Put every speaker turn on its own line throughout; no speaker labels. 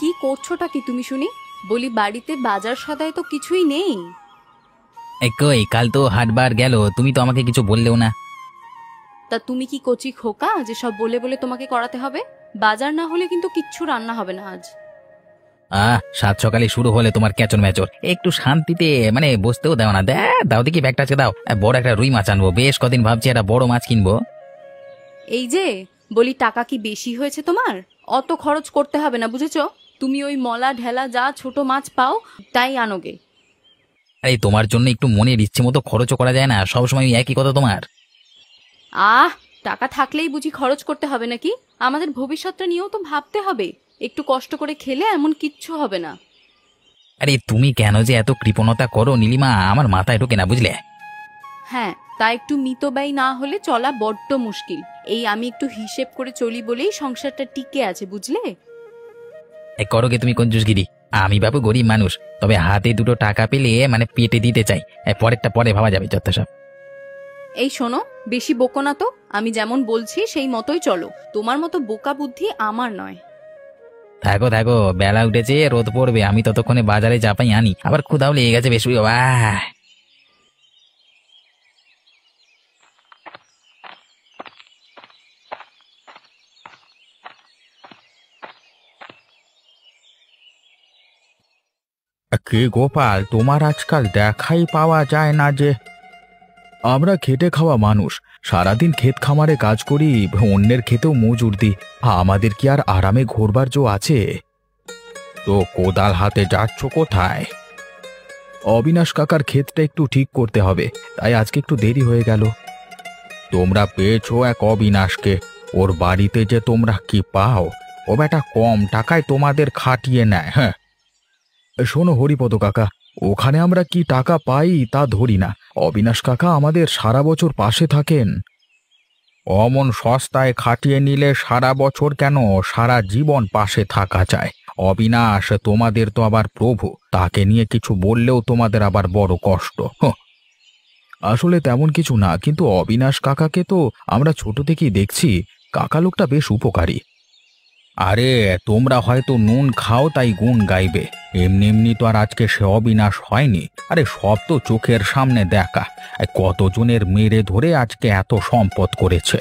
কি করছোটা কি তুমি শুনি? বলি বাড়িতে বাজার সদায় তো কিছুই নেই।
কই কাল তো হাটবার গেল, তুমি তো আমাকে কিছু বললেও না।
তা তুমি কি কচি খোকা যে সব বলে বলে তোমাকে করাতে হবে? বাজার না হলে কিন্তু কিচ্ছু রান্না হবে না আজ।
সাত সকালে শুরু হলে তোমার ক্যাচর ম্যাচর, একটু শান্তিতে বসতেও দাও না। দাও দেখি ব্যাগটা আজকে দাও। বড় একটা রুই মাছ আনবো, বেশ কদিন ভাবছি একটা বড় মাছ কিনবো।
এই যে বলি, টাকা কি বেশি হয়েছে তোমার? অত খরচ করতে হবে না, বুঝেছো? তুমি ওই মলা ঢেলা যা ছোট মাছ পাও তাই আনোগে।
আরে তোমার জন্য একটু মনের ইচ্ছে মতো খরচও করা যায় না, সবসময় ওই একই কথা তোমার।
টাকা থাকলেই বুঝি খরচ করতে হবে নাকি? আমাদের ভবিষ্যৎটা নিয়েও তো ভাবতে হবে। একটু কষ্ট করে খেলে এমন কিচ্ছু হবে না।
আরে তুমি কেন যে এত কৃপণতা করো নীলিমা, আমার মাথায় ঢোকে না বুঝলে।
হ্যাঁ, তা একটু মিতব্যয়ী না হলে চলা বড্ড মুশকিল। এই আমি একটু হিসেব করে চলি বলেই সংসারটা টিকে আছে, বুঝলে?
করো গে তুমি কঞ্জুসগিরি। আমি বাবু গরিব মানুষ, তবে হাতে দুটো টাকা পেলে পেটে দিতে চাই। পরেরটা পরে ভাবা যাবে যত সব।
এই শোনো, বেশি বকো না তো। আমি যেমন বলছি সেই মতোই চলো। তোমার মতো বোকা বুদ্ধি আমার নয়।
থাকো থাকো, বেলা উঠেছে, রোদ পড়বে, আমি ততক্ষণে বাজারে চাপাই আনি, আবার ক্ষুধাও লেগে গেছে বেশ। বাবা,
কে গোপাল, তোমার আজকাল দেখাই পাওয়া যায় না যে। আমরা খেটে খাওয়া মানুষ, সারাদিন ক্ষেত খামারে কাজ করি, অন্যের ক্ষেতেও মজুর দিই। আমাদের কি আর আরামে ঘোরবার জো আছে? তো কোদাল হাতে যাচ্ছ কোথায়? অবিনাশ কাকার ক্ষেতটা একটু ঠিক করতে হবে, তাই আজকে একটু দেরি হয়ে গেল। তোমরা পেয়েছো এক অবিনাশকে, ওর বাড়িতে যে তোমরা কি পাও, ও বেটা কম টাকায় তোমাদের খাটিয়ে নেয়। হ্যাঁ, শোনো হরিপদ কাকা, ওখানে আমরা কি টাকা পাই তা ধরি না। অবিনাশ কাকা আমাদের সারা বছর পাশে থাকেন। অমন সস্তায় খাটিয়ে নিলে সারা বছর কেন, সারা জীবন পাশে থাকা যায়। অবিনাশ তোমাদের তো আবার প্রভু, তাকে নিয়ে কিছু বললেও তোমাদের আবার বড় কষ্ট। আসলে তেমন কিছু না, কিন্তু অবিনাশ কাকাকে তো আমরা ছোট থেকেই দেখছি, কাকা লোকটা বেশ উপকারী। আরে তোমরা হয়তো নুন খাও তাই গুণ গাইবে, এমনি এমনি তো আর আজকে সে অবিনাশ হয়নি। আরে সব তো চোখের সামনে দেখা, কতজনের মেরে ধরে আজকে এত সম্পদ করেছে।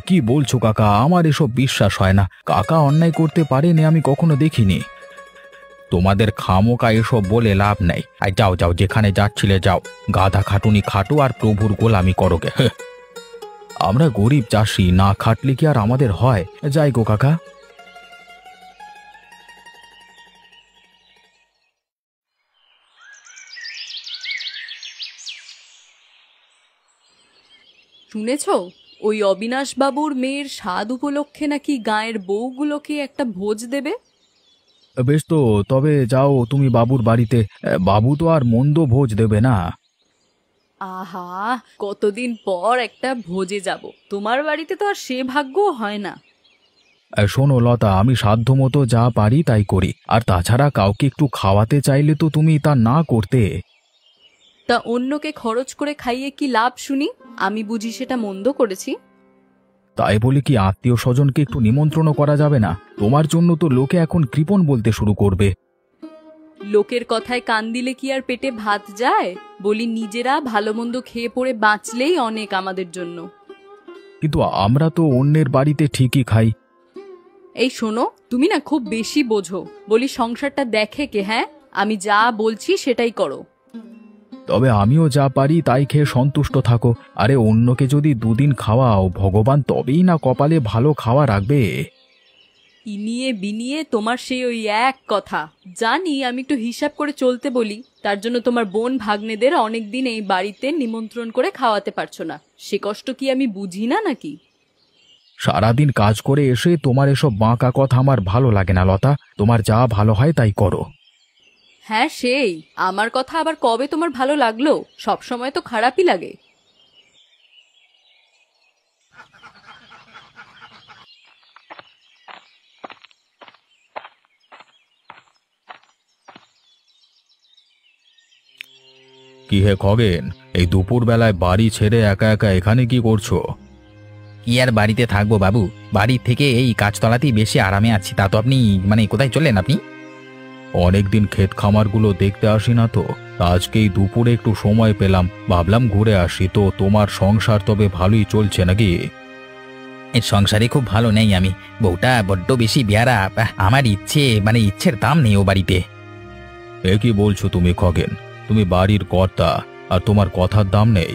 কি বলছো কাকা, আমার এসব বিশ্বাস হয় না। কাকা অন্যায় করতে পারেনি আমি কখনো দেখিনি। তোমাদের খামোকা এসব বলে লাভ নেই। আর যাও যাও, যেখানে যাচ্ছিলে যাও, গাধা খাটুনি খাটো আর প্রভুর গোলামি করোগে। আমরা গরিব চাষি, না খাটলে কি আর আমাদের হয়? যাই গো কাকা।
শুনেছ, ওই অবিনাশ বাবুর মেয়ের স্বাদ উপলক্ষে নাকি গায়ের বউগুলোকে একটা ভোজ দেবে।
বেশ তো, তবে যাও তুমি বাবুর বাড়িতে। বাবু তো আর মন্দ ভোজ দেবে না।
আহা, কতদিন পর একটা ভোজে যাব। তোমার বাড়িতে তো আর সে ভাগ্যও হয় না।
শোনো লতা, আমি সাধ্যমতো যা পারি তাই করি, আর তাছাড়া কাউকে একটু খাওয়াতে চাইলে তো তুমি তা না করতে।
তা অন্যকে খরচ করে খাইয়ে কি লাভ শুনি? আমি বুঝি সেটা মন্দ করেছি?
তাই বলে কি আত্মীয় স্বজনকে একটু নিমন্ত্রণও করা যাবে না? তোমার জন্য তো লোকে এখন কৃপণ বলতে শুরু করবে।
লোকের কথায় কান দিলে কি আর পেটে ভাত যায়? বলি, নিজেরা ভালো মন্দ খেয়ে পড়ে বাঁচলেই অনেক আমাদের জন্য।
কিন্তু আমরা তো অন্যের বাড়িতে ঠিকই খাই।
এই শোনো, তুমি না খুব বেশি বোঝো। বলি, সংসারটা দেখে কে? হ্যাঁ, আমি যা বলছি সেটাই করো।
তবে আমিও যা পারি তাই খেয়ে সন্তুষ্ট থাকো। আরে অন্যকে যদি দুদিন খাওয়াও, ভগবান তবেই না কপালে ভালো খাওয়া রাখবে।
ইনিয়ে বিনিয়ে তোমার সেই ওই এক কথা। জানি আমি একটু হিসাব করে চলতে বলি, তার জন্য তোমার বোন ভাগ্নেদের অনেকদিন এই বাড়িতে নিমন্ত্রণ করে খাওয়াতে পারছো না। সে কষ্ট কি আমি বুঝি না নাকি?
সারাদিন কাজ করে এসে তোমার এসব বাঁকা কথা আমার ভালো লাগে না লতা। তোমার যা ভালো হয় তাই করো।
হ্যাঁ, সেই আমার কথা আবার কবে তোমার ভালো লাগলো? সব সময় তো খারাপই লাগে।
কি হে খগেন, এই দুপুর বেলায় বাড়ি ছেড়ে একা একা এখানে কি করছো?
কি আর বাড়িতে থাকবো বাবু, বাড়ি থেকে এই গাছতলাতেই বেশি আরামে আছি। তা তো আপনি মানে কোথায় চললেন আপনি?
অনেকদিন ক্ষেত খামারগুলো দেখতে আসি না তো, আজকেই দুপুরে একটু সময় পেলাম, ভাবলাম ঘুরে আসি। তো তোমার সংসার তবে ভালোই চলছে নাকি?
এর সংসারে খুব ভালো নেই আমি, বউটা বড্ড বেশি বেয়ারা। আমার ইচ্ছে মানে ইচ্ছের দাম নেই ও বাড়িতে।
এ কি বলছো তুমি খগেন? তুমি বাড়ির কর্তা আর তোমার কথার দাম নেই?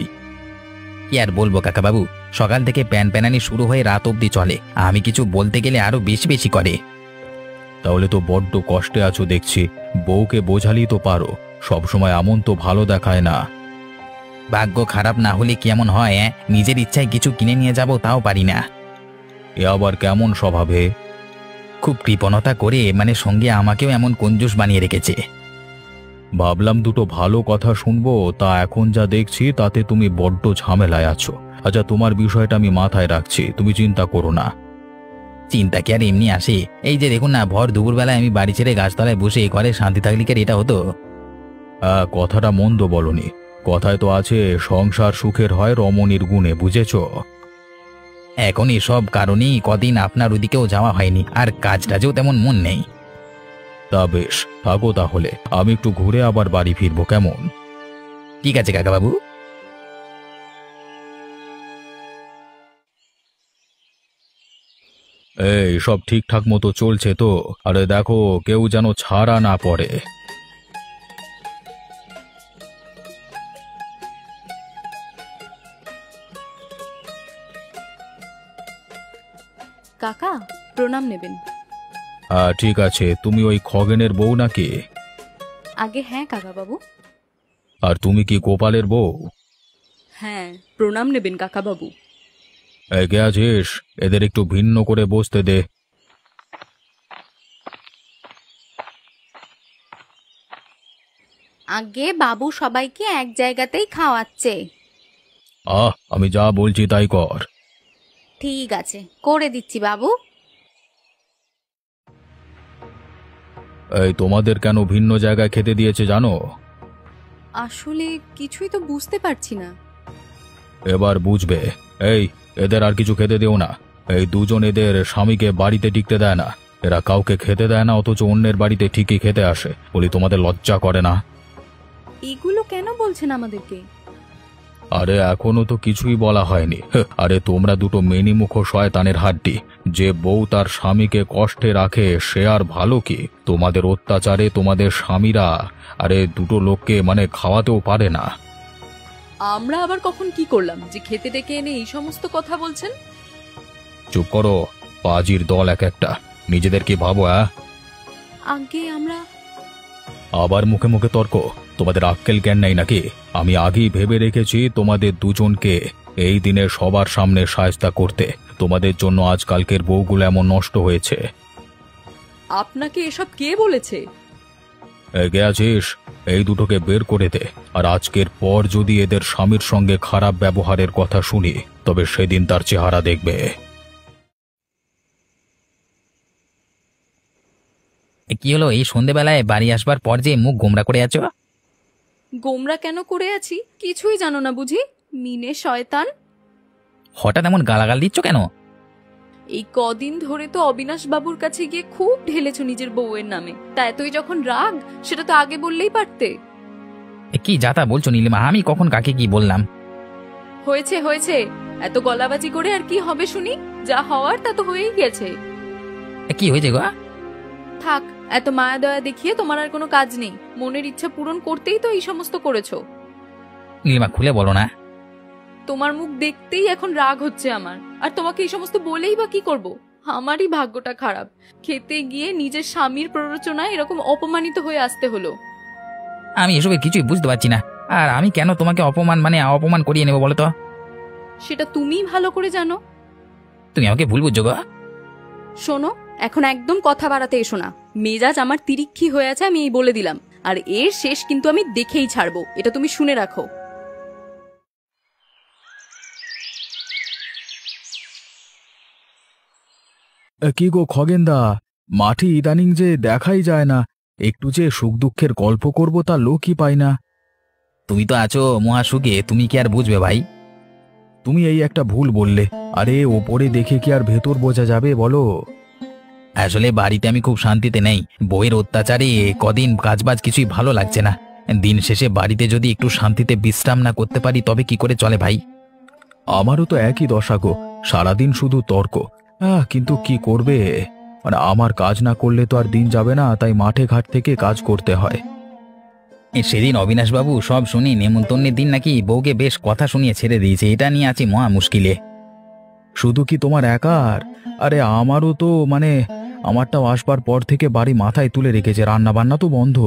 কি আর বলবো কাকাবাবু, সকাল থেকে প্যান প্যানানি শুরু হয়ে রাত অবধি চলে। আমি কিছু বলতে গেলে আরো বেশি বেশি করে।
তাহলে তো বড্ড কষ্টে আছো দেখছি। বউকে বোঝালেই তো পারো, সবসময় এমন তো ভালো দেখায় না।
ভাগ্য খারাপ না হলে কি এমন হয়? নিজের ইচ্ছায় কিছু কিনে নিয়ে যাব তাও পারি না।
এ আবার কেমন স্বভাবে?
খুব কৃপণতা করে মানে সঙ্গে আমাকেও এমন কঞ্জুস বানিয়ে রেখেছে।
ভাবলাম দুটো ভালো কথা শুনবো, তা এখন যা দেখছি তাতে তুমি বড্ড ঝামেলায় আছো। আচ্ছা, তোমার বিষয়টা আমি মাথায় রাখছি, তুমি চিন্তা করো না।
চিন্তা কি আর এমনি আসে? এই যে দেখুন না, ভর দুপুরবেলায় আমি বাড়ি ছেড়ে গাছতলায় বসে ঘরে শান্তি থাকলে কি আর এটা হতো?
কথাটা মন্দ বলনি। কথায় তো আছে, সংসার সুখের হয় রমণীর গুণে, বুঝেছো?
এখন এসব কারণেই কদিন আপনার ওদিকেও যাওয়া হয়নি, আর কাজটাজেও তেমন মন নেই।
তা বেশ, থাকো তাহলে, আমি একটু ঘুরে আবার বাড়ি ফিরবো, কেমন?
ঠিক আছে কাকাবাবু।
এই সব ঠিকঠাক মতো চলছে তো? আরে দেখো, কেউ যেন ছাড়া না পড়ে।
কাকা, প্রণাম নেবেন।
হ্যাঁ ঠিক আছে, তুমি ওই খগেনের বউ নাকি?
আগে হ্যাঁ কাকাবাবু।
আর তুমি কি গোপালের বউ?
হ্যাঁ, প্রণাম নেবেন কাকাবাবু।
কে আছিস? এদের একটু ভিন্ন করে বসতে দে।
আগে বাবু সবাইকে এক জায়গাতেই খাওয়াচ্ছে।
আমি যা বলছি তাই কর।
ঠিক আছে, করে দিচ্ছি বাবু।
এই তোমাদের কেন ভিন্ন জায়গায় খেতে দিয়েছে জানো?
আসলে কিছুই তো বুঝতে পারছি না।
এবার বুঝবে। এই, এদের আর কিছু খেতে দিও না। এই দুজন এদের স্বামীকে বাড়িতে টিকতে দেয় না। এরা কাউকে খেতে দেয় না, অথচ অন্যের বাড়িতে ঠিকই খেতে আসে। বলি, তোমাদের লজ্জা করে না?
এগুলো কেন বলছেন আমাদেরকে?
আরে এখনো তো কিছুই বলা হয়নি। আরে তোমরা দুটো মেনিমুখ শয়তানের হাড্ডি। যে বউ তার স্বামীকে কষ্টে রাখে সে আর ভালো কি? তোমাদের অত্যাচারে তোমাদের স্বামীরা আরে দুটো লোককে মানে খাওয়াতেও পারে না।
আমরা আবার কখন কি করলাম যে খেতে ডেকে এনে এই সমস্ত কথা বলছেন?
চুপ করো, পাজির দল এক একটা। নিজেদের কি ভাবো?
আগে আমরা
আবার মুখে মুখে তর্ক? তোমাদের আক্কেল জ্ঞান নেই নাকি? আমি আগেই ভেবে রেখেছি তোমাদের দুজনকে এই দিনে সবার সামনে শায়েস্তা করতে। তোমাদের জন্য আজকালকের বউগুলো এমন নষ্ট হয়েছে।
আপনাকে এসব কে বলেছে?
গে আছিস? এই দুটোকে বের করে দে। আর আজকের পর যদি এদের স্বামীর সঙ্গে খারাপ ব্যবহারের কথা শুনি, তবে সেদিন তার চেহারা দেখবে।
কি হলো, এই সন্ধেবেলায় বাড়ি আসবার পর যে মুখ গোমরা করে আছো?
গোমরা কেন করে আছি? কিছুই জানো না বুঝি? মিনে শয়তান।
হঠাৎ এমন গালাগাল দিচ্ছ কেন?
এই কদিন ধরে তো অবিনাশ বাবুর কাছে গিয়ে খুব ঢেলেছো নিজের বউয়ের নামে। তা এতই যখন রাগ, সেটা তো আগে বললেই পারতে।
কি যাতা বলছো নীলিমা? আমি কখন কাকে কি বললাম?
হয়েছে হয়েছে, এত গলাবাজি করে আর কি হবে শুনি? যা হওয়ার তা তো হয়েই গেছে।
কি হয়েছে গো?
থাক, এত মায়া দয়া দেখিয়ে তোমার আর কোনো কাজ নেই। মনের ইচ্ছা পূরণ করতেই তো এই সমস্ত করেছো।
নীলিমা খুলে বলো না।
তোমার মুখ দেখতেই এখন রাগ হচ্ছে আমার। আর তোমাকে এই সমস্ত বলেই বা কি করব? আমারই ভাগ্যটা খারাপ, খেতে গিয়ে নিজের স্বামীর প্ররোচনায় এরকম অপমানিত হয়ে আসতে হলো।
আমি এসবের কিছুই বুঝতে পারছি না। আর আমি কেন তোমাকে অপমান করিয়ে নেবো বলো তো?
সেটা তুমিই ভালো করে জানো।
তুমি আমাকে ভুল বুঝছো গো?
শোনো, এখন একদম কথা বাড়াতে এসো না। মেজাজ আমার তিরিক্ষি হয়ে আছে, আমি এই বলে দিলাম। আর এর শেষ কিন্তু আমি দেখেই ছাড়বো, এটা তুমি শুনে রাখো।
কি গো খগেনদা, মাঠে ইদানিং যে দেখাই যায় না। একটু যে সুখ দুঃখের গল্প করব তা লোকই পাই না।
তুমি তো আছো মহাসুখে, তুমি কি আর বুঝবে ভাই?
তুমি এই একটা ভুল বললে। আরে ওপরে দেখে কি আর ভেতর বোঝা যাবে বলো?
আসলে বাড়িতে আমি খুব শান্তিতে নেই। বইয়ের অত্যাচারে কদিন কাজবাজ কিছুই ভালো লাগছে না। দিন শেষে বাড়িতে যদি একটু শান্তিতে বিশ্রাম না করতে পারি তবে কি করে চলে ভাই?
আমারও তো একই দশা গো, সারাদিন শুধু তর্ক। কিন্তু কি করবে, মানে আমার কাজ না করলে তো আর দিন যাবে না, তাই মাঠে ঘাট থেকে কাজ করতে হয়।
সেদিন অবিনাশবাবু সব শুনি নেমন্তন্নের দিন নাকি বউকে বেশ কথা শুনিয়ে ছেড়ে দিয়েছে। এটা নিয়ে আছি মহা মুশকিলে।
শুধু কি তোমার একার? আরে আমারও তো, মানে আমারটাও আসবার পর থেকে বাড়ি মাথায় তুলে রেখেছে, রান্না বান্না তো বন্ধ।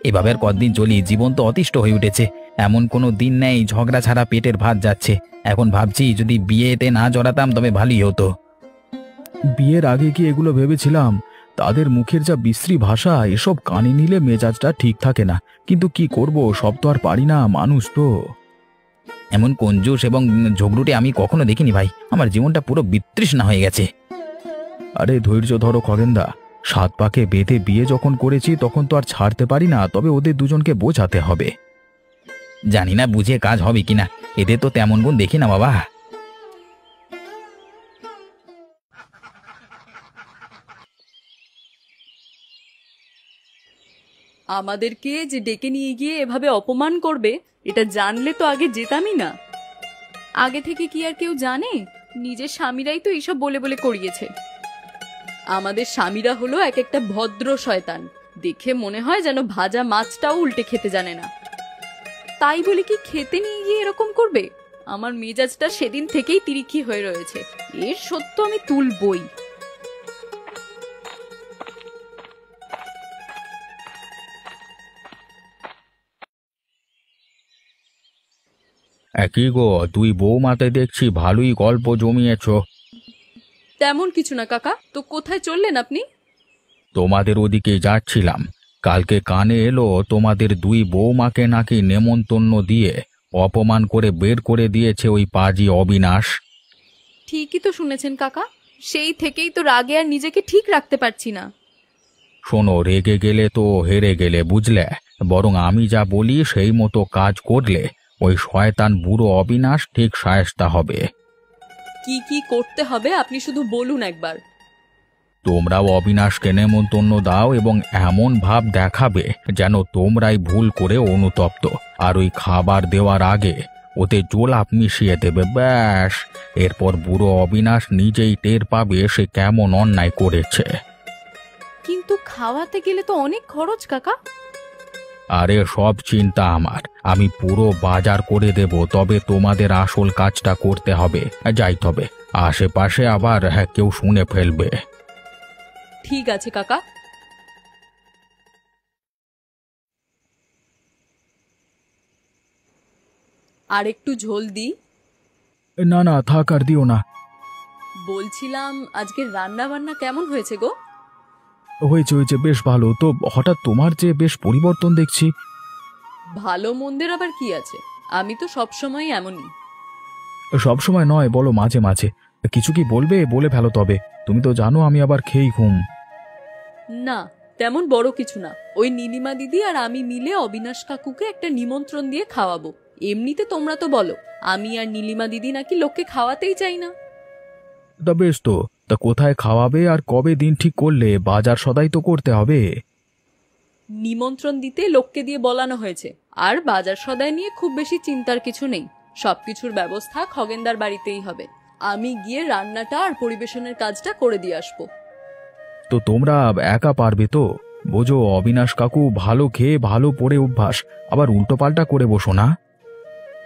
এভাবে আর কতদিন চলি? জীবন তো অতিষ্ঠ হয়ে উঠেছে। এমন কোনো দিন নেই ঝগড়া ছাড়া পেটের ভাত যাচ্ছে। এখন ভাবছি যদি বিয়েতে না জড়াতাম তবে ভালোই হতো।
বিয়ের আগে কি এগুলো ভেবেছিলাম? তাদের মুখের যা বিশ্রী ভাষা, এসব কানে নিলে মেজাজটা ঠিক থাকে না। কিন্তু কি করব, সব তো আর পারি না, মানুষ তো।
এমন কঞ্জুস এবং ঝগড়ুটে আমি কখনো দেখিনি ভাই। আমার জীবনটা পুরো বিতৃষ্ণা হয়ে গেছে।
আরে ধৈর্য ধরো খগেনদা, 7 পাকে বেঁধে বিয়ে যখন করেছি তখন তো আর ছাড়তে পারি না, তবে ওদের দুজনকে বোঝাতে হবে।
জানি না বুঝে কাজ হবে কিনা, এদের তো তেমন গুণ দেখি না বাবা।
আমাদেরকে যে ডেকে নিয়ে গিয়ে এভাবে অপমান করবে এটা জানলে তো আগে যেতামই না। আগে থেকে কি আর কেউ জানে? নিজের স্বামীরাই তো এইসব বলে বলে করিয়েছে। আমাদের স্বামীরা হলো এক একটা ভদ্র শয়তান, দেখে মনে হয় যেন ভাজা মাছটাও উল্টে খেতে জানে না। তাই বলে কি খেতে নিয়ে গিয়ে এরকম করবে? আমার মেজাজটা সেদিন থেকেই তিরিক্ষি হয়ে রয়েছে, এর সত্য আমি তুলবই।
কি গো, তুই বৌমাতে দেখছি ভালোই গল্প জমিয়েছ।
তেমন কিছু না কাকা, তো কোথায় চললেন আপনি?
তোমাদের ওদিকে যাচ্ছিলাম। কালকে কানে এলো তোমাদের 2 বৌমাকে নাকি নেমন্তন্ন দিয়ে অপমান করে বের করে দিয়েছে ওই পাজি অবিনাশ।
ঠিকই তো শুনেছেন কাকা, সেই থেকেই তো রাগে আর নিজেকে ঠিক রাখতে পারছি না।
শোনো, রেগে গেলে তো হেরে গেলে, বুঝলে? বরং আমি যা বলি সেই মতো কাজ করলে ওই শয়তান বুড়ো অবিনাশ ঠিক শায়েস্তা হবে।
কি কি করতে হবে আপনি শুধু বলুন একবার।
তোমরাও অবিনাশকে নেমন্তন্ন দাও এবং এমন ভাব দেখাবে যেন তোমরাই ভুল করে অনুতপ্ত, আর ওই খাবার দেওয়ার আগে ওতে জোলাপ মিশিয়ে দেবে, ব্যাস। এরপর বুড়ো অবিনাশ নিজেই টের পাবে সে কেমন অন্যায় করেছে।
কিন্তু খাওয়াতে গেলে তো অনেক খরচ কাকা।
আরে সব চিন্তা আমার, আমি পুরো বাজার করে দেব, তবে তোমাদের আসল কাজটা করতে হবে। যাই তবে, আশেপাশে আবার কেউ শুনে ফেলবে।
ঠিক আছে কাকা। আর একটু ঝোল দি?
না না, থাক, আর দিও না।
বলছিলাম আজকের রান্না বান্না কেমন হয়েছে গো?
হয়েছে হয়েছে, বেশ ভালো। তো হঠাৎ তোমার যে বেশ পরিবর্তন দেখছি।
ভালো মন্দের আবার কি আছে, আমি তো সবসময় এমনই।
সব সময় নয়, বলো মাঝে মাঝে। কিছু কি বলবে? বলে ফেলো তবে। তুমি তো জানো আমি আবার খেই ঘুম।
না, তেমন বড় কিছু না। ওই নীলিমা দিদি আর আমি মিলে অবিনাশ কাকুকে একটা নিমন্ত্রণ দিয়ে খাওয়াবো। এমনিতে তোমরা তো বলো আমি আর নীলিমা দিদি নাকি লোককে খাওয়াতেই চাই না।
তা বেশ তো, তা কোথায় খাওয়াবে আর কবে দিন ঠিক করলে? বাজার সদাই তো করতে হবে।
নিমন্ত্রণ দিতে লোককে দিয়ে বলানো হয়েছে, আর বাজার সদাই নিয়ে খুব বেশি চিন্তার কিছু নেই। সবকিছুর ব্যবস্থা খগেনদার বাড়িতেই হবে। আমি গিয়ে রান্নাটা আর পরিবেশনের কাজটা করে দিয়ে আসবো।
তো তোমরা একা পারবে তো? বোঝো, অবিনাশ কাকু ভালো খেয়ে ভালো পড়ে অভ্যাস, আবার উল্টোপাল্টা করে বসো না।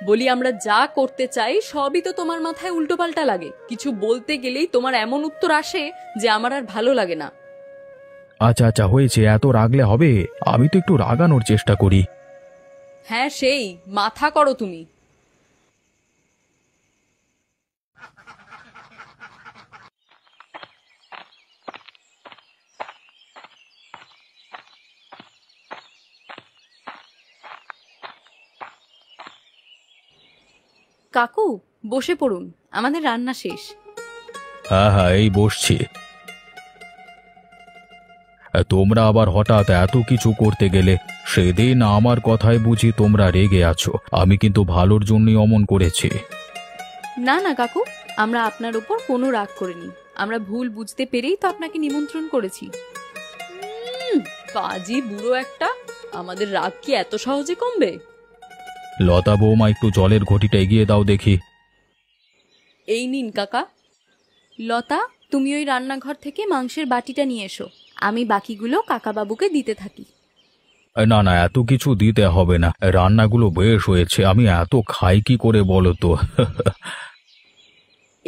বলি আমরা যা করতে চাই সবই তো তোমার মাথায় উল্টোপাল্টা লাগে। কিছু বলতে গেলেই তোমার এমন উত্তর আসে যে আমার আর ভালো লাগে না।
আচ্ছা আচ্ছা, হয়েছে, এত রাগলে হবে? আমি তো একটু রাগানোর চেষ্টা করি।
হ্যাঁ, সেই মাথা করো তুমি। কাকু বসে পড়ুন, আমাদের রান্না শেষ।
হ্যাঁ হ্যাঁ, এই বসছি। তোমরা আবার হঠাৎ এত কিছু করতে গেলে? সেদিন আমার কথায় বুঝি তোমরা রেগে আছো? আমি কিন্তু ভালোর জন্যই অমন করেছি।
না না কাকু, আমরা আপনার উপর কোনো রাগ করিনি। আমরা ভুল বুঝতে পেরেই তো আপনাকে নিমন্ত্রণ করেছি। পাজি বুড়ো একটা, আমাদের রাগ কি এত সহজে কমবে?
লতা বৌমা, একটু জলের ঘটিটা এগিয়ে দাও দেখি।
এই নিন কাকা। লতা, তুমি ওই রান্নাঘর থেকে মাংসের বাটিটা নিয়ে এসো, আমি বাকিগুলো কাকাবাবুকে দিতে থাকি।
না না, এত কিছু দিতে হবে না, রান্নাগুলো বেশ হয়েছে, আমি এত খাই কি করে বলো তো।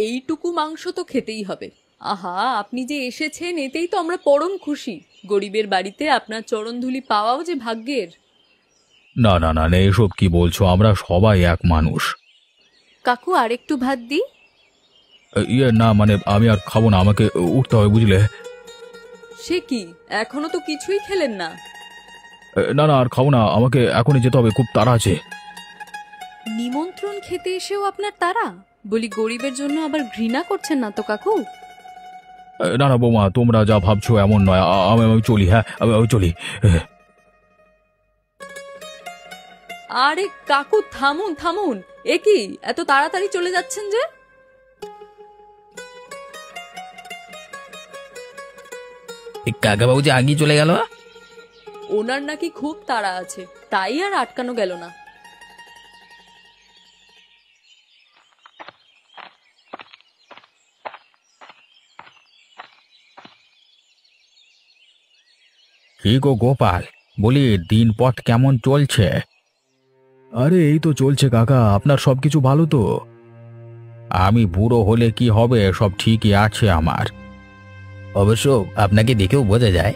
এইটুকু মাংস তো খেতেই হবে। আহা, আপনি যে এসেছেন এতেই তো আমরা পরম খুশি। গরিবের বাড়িতে আপনার চরণধুলি পাওয়াও যে ভাগ্যের।
না না না না, এসব কি বলছো, আমরা সবাই এক মানুষ।
কাকু, আর একটু ভাত দিই?
না মানে আমি আর খাবো না, আমাকে উঠতে হবে বুঝলে।
সে কি, এখনো তো কিছুই খেলেন না?
না না, আর খাবো না, আমাকে এখনই যেতে হবে, খুব তাড়া আছে।
নিমন্ত্রণ খেতে এসেও আপনার তারা? বলি, গরিবের জন্য আবার ঘৃণা করছেন না তো কাকু?
না না বৌমা, তোমরা যা ভাবছো এমন নয়, আমি চলি। হ্যাঁ, আমি চলি।
আরে কাকু, থামুন থামুন, এ কি এত তাড়াতাড়ি চলে যাচ্ছেন যে?
কাকাবাবু যে আগেই চলে গেল।
ওনার নাকি খুব তাড়া আছে, তাই আর আটকানো গেল না।
কি গো গোপাল, বলি দিনপথ কেমন চলছে? আরে এই তো চলছে কাকা, আপনার সবকিছু ভালো তো? আমি বুড়ো হলে কি হবে, সব ঠিকই আছে আমার।
অবশ্য আপনাকে দেখেও বোঝা যায়।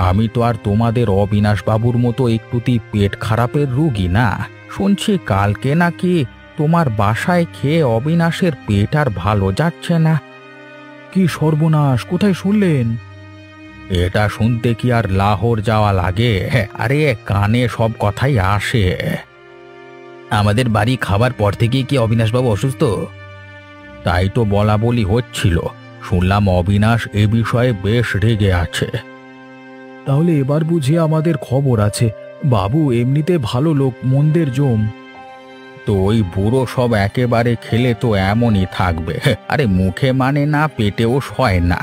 আমি তো আর তোমাদের অবিনাশ বাবুর মতো একটুতি পেট খারাপের রোগী না। শুনছি কালকে নাকি তোমার বাসায় খেয়ে অবিনাশের পেট আর ভালো যাচ্ছে না। কি সর্বনাশ, কোথায় শুনলেন? এটা শুনতে কি আর লাহোর যাওয়া লাগে? আরে কানে সব কথাই আসে।
আমাদের বাড়ি খাবার পর থেকে কি অবিনাশবাবু অসুস্থ?
তাই তো বলা বলি হচ্ছিল, শুনলাম অবিনাশ এ বিষয়ে বেশ রেগে আছে। তাহলে এবার বুঝি আমাদের খবর আছে। বাবু এমনিতে ভালো লোক, মন্দের জম। তো ওই বুড়ো সব একেবারে খেলে তো এমনই থাকবে। আরে মুখে মানে না, পেটেও সয় না।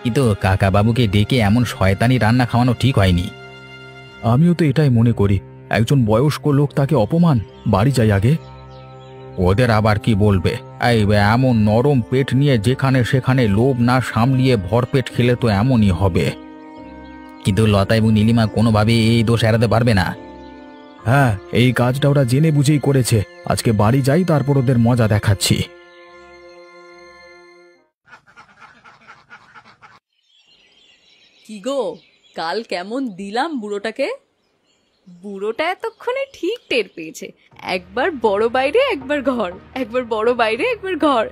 কিন্তু কাকাবাবুকে ডেকে এমন শয়তানি রান্না খাওয়ানো ঠিক হয়নি।
আমিও তো এটাই মনে করি, একজন বয়স্ক লোক, তাকে অপমান। বাড়ি যাই আগে। ওদের আবার কি বলবে? এই এমন নরম পেট নিয়ে যেখানে সেখানে লোভ না সামলিয়ে ভরপেট খেলে তো এমনই হবে।
কিন্তু লতা এবং নীলিমা কোনোভাবে এই দোষ এড়াতে পারবে না।
হ্যাঁ, এই কাজটা ওরা জেনে বুঝেই করেছে। আজকে বাড়ি যাই, তারপর ওদের মজা দেখাচ্ছি।
কি গো, কাল কেমন দিলাম বুড়োটাকে? বুড়োটা এতক্ষণে ঠিক টের পেয়েছে, একবার বড় বাইরে একবার ঘর, একবার বড় বাইরে একবার ঘর।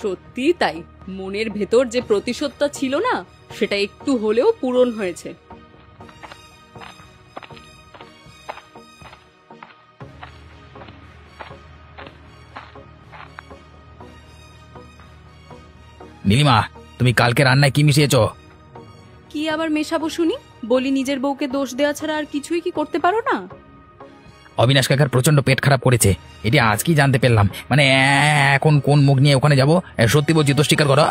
সত্যি তাই, মনের ভেতর যে প্রতিশোধটা ছিল না, সেটা একটু হলেও পূরণ হয়েছে।
নীলিমা, তুমি কালকে রান্নায় কি মিশিয়েছ?
কি আবার মেশাবো শুনি? বলি, নিজের বউকে দোষ দেওয়া ছাড়া আর কিছুই কি করতে পারো না?
অবিনাশ কাকার প্রচন্ড পেট খারাপ করেছে, এটি আজকেই জানতে পারলাম। মানে এখন কোন মুখ নিয়ে ওখানে যাবো? সত্যি বলছি তো, স্বীকার করো।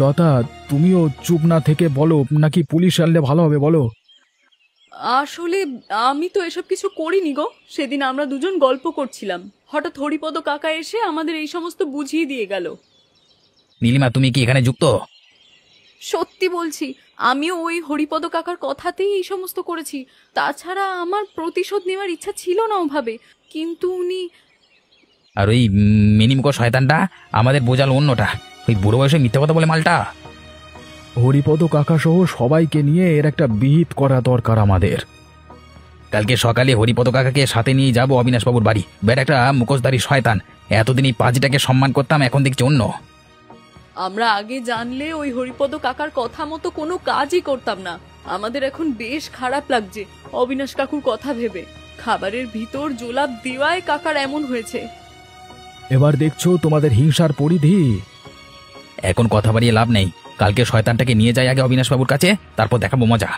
লতা, তুমিও চুপ না থেকে বলো, নাকি পুলিশ আনলে ভালো হবে বলো।
আসলে আমি তো এসব কিছু করিনি গো। সেদিন আমরা দুজন গল্প করছিলাম, হঠাৎ হরিপদ কাকা এসে আমাদের এই সমস্ত বুঝিয়ে দিয়ে গেল।
নীলিমা, তুমি কি এখানে যুক্ত?
সত্যি বলছি, আমিও ওই হরিপদ কাকার কথাতেই এই সমস্ত করেছি। তাছাড়া আমার প্রতিশোধ নেওয়ার ইচ্ছা ছিল না ওভাবে, কিন্তু উনি।
আর ওই মিনিমকো শয়তানটা আমাদের বোঝালো অন্যটা, ওই বুড়ো বয়সে মিথ্যা কথা বলে মালটা।
হরিপদ কাকা সহ সবাইকে নিয়ে এর একটা বিহিত করা দরকার আমাদের।
কালকে সকালে হরিপদ কাকাকে সাথে নিয়ে যাবো অবিনাশবাবুর বাড়ি। বের একটা মুখোশধারী শয়তান, এতদিন এই পাজিটাকে সম্মান করতাম, এখন দেখছি অন্য।
আমরা আগে জানলে ওই হরিপদ কাকার কথা মতো কোনো কাজই করতাম না। আমাদের এখন বেশ খারাপ লাগছে অবিনাশ কাকুর কথা ভেবে। খাবারের ভিতর জোলাপ দেওয়ায় কাকার এমন হয়েছে।
এবার দেখছো তোমাদের হিংসার পরিধি।
এখন কথা বাড়িয়ে লাভ নেই, কালকে শয়তানটাকে নিয়ে যাই আগে অবিনাশবাবুর কাছে, তারপর দেখাবো মজা।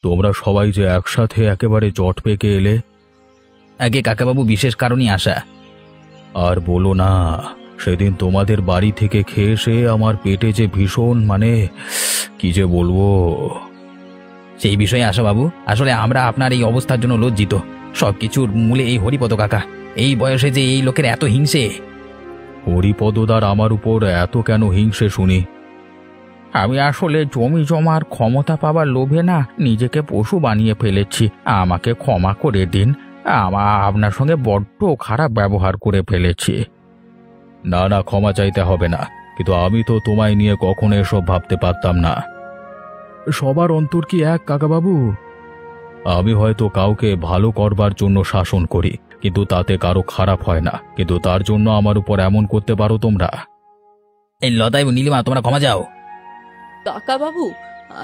তোমরা সবাই যে একসাথে একেবারে জট পেকে এলে।
আগে কাকাবাবু বিশেষ কারণেই আসা।
আর বলো না, সেদিন তোমাদের বাড়ি থেকে খেয়ে এসে আমার পেটে যে ভীষণ কি যে বলবো।
সেই বিষয়ে আসা বাবু, আসলে আমরা আপনার এই অবস্থার জন্য লজ্জিত। সবকিছুর মূলে এই হরিপদ কাকা। এই বয়সে যে এই লোকের এত হিংসে।
হরিপদদার আমার উপর এত কেন হিংসে শুনি? আমি আসলে জমি জমার ক্ষমতা পাবার লোভে না নিজেকে পশু বানিয়ে ফেলেছি। আমাকে ক্ষমা করে দিন। আপনার সঙ্গে বড্ড খারাপ ব্যবহার করে ফেলেছি। না না, ক্ষমা চাইতে হবে না, কিন্তু আমি তো তোমায় নিয়ে কখনো এসব ভাবতে পারতাম না। সবার অন্তর কি এক কাকাবাবু? আমি হয়তো কাউকে ভালো করবার জন্য শাসন করি, কিন্তু তাতে কারো খারাপ হয় না, কিন্তু তার জন্য আমার উপর এমন করতে পারো তোমরা?
এই লতা এবং নীলিমা, তোমরা ক্ষমা যাও।
কাকাবাবু,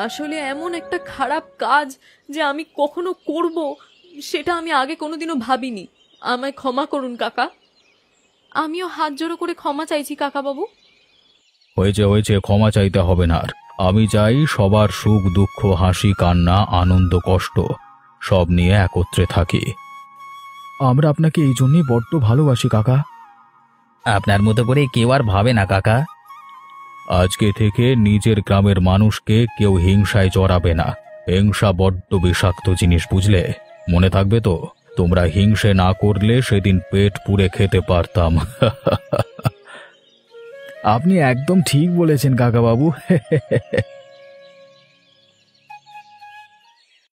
আসলে এমন একটা খারাপ কাজ যে আমি কখনো করব সেটা আমি আগে কোনোদিনও ভাবিনি। আমায় ক্ষমা করুন কাকা। আমিও হাত জোড়ো করে ক্ষমা চাইছি কাকাবাবু।
হয়েছে হয়েছে, ক্ষমা চাইতে হবে না আর। আমি চাই সবার সুখ দুঃখ, হাসি কান্না, আনন্দ কষ্ট সব নিয়ে একত্রে থাকি। আমরা আপনাকে এই জন্যই বড্ড ভালোবাসি কাকা।
আপনার মতো করে কেউ আর ভাবে না কাকা।
আজকে থেকে নিজের গ্রামের মানুষকে কেউ হিংসায় জড়াবে না। হিংসা বড্ড বিষাক্ত জিনিস, বুঝলে? মনে থাকবে তো? তোমরা হিংসে না করলে সেদিন পেট পুড়ে খেতে পারতাম। আপনি একদম ঠিক বলেছেন কাকাবাবু।